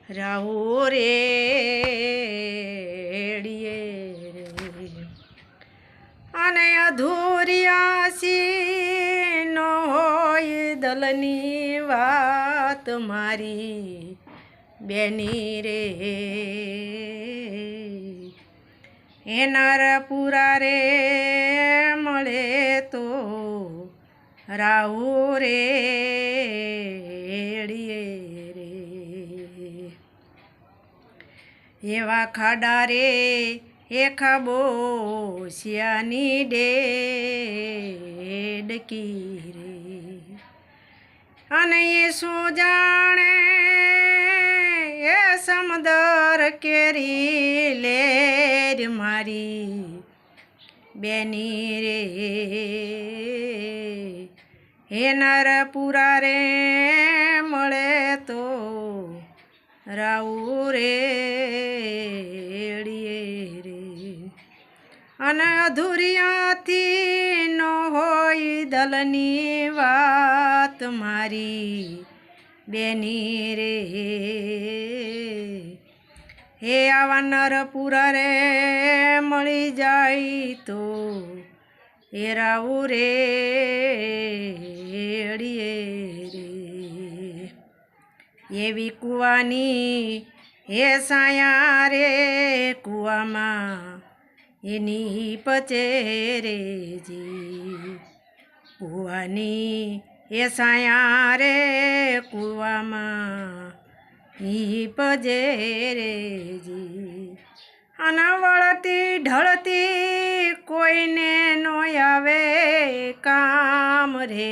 રાહુ રેડીએ રે અને અધૂરિયાસી નો હોય દલની વાત મારી બેની રે એનાર પૂરા રે મળે તો રાહુ રેડીએ રે એવા ખાડા રે એ ખાબો શિયાની ડેડકી રે અને એ શું જાણે એ સમદર કેરી લેર મારી બેની રે એનાર પૂરા રે મળે તો રાહુ રેડીએ રે અને અધૂરિયાથી ન હોય દલની વાત મારી બેની રે હે આવા નર પૂરા રે મળી જાય તો એ રાહુ રેડીએ રે એવી કૂવાની હે સાયા રે કૂવામાં એની પચે રે જી કૂવાની એ સાયા રે કૂવામાં ઈ પજે રે જી અને વળતી ઢળતી કોઈને નો આવે કામ રે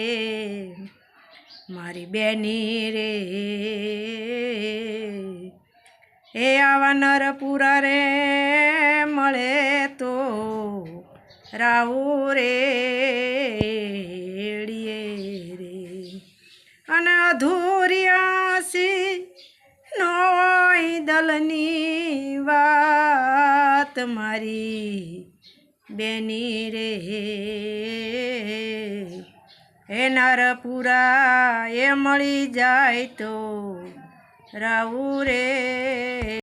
મારી બેની રે એ આવા નર પૂરા રે મળે તો રાહુ રેડીએ રે અને અધૂરિયાસી નોય દલની વાત મારી બેની રે એનાર પૂરા એ મળી જાય તો રાહુ રે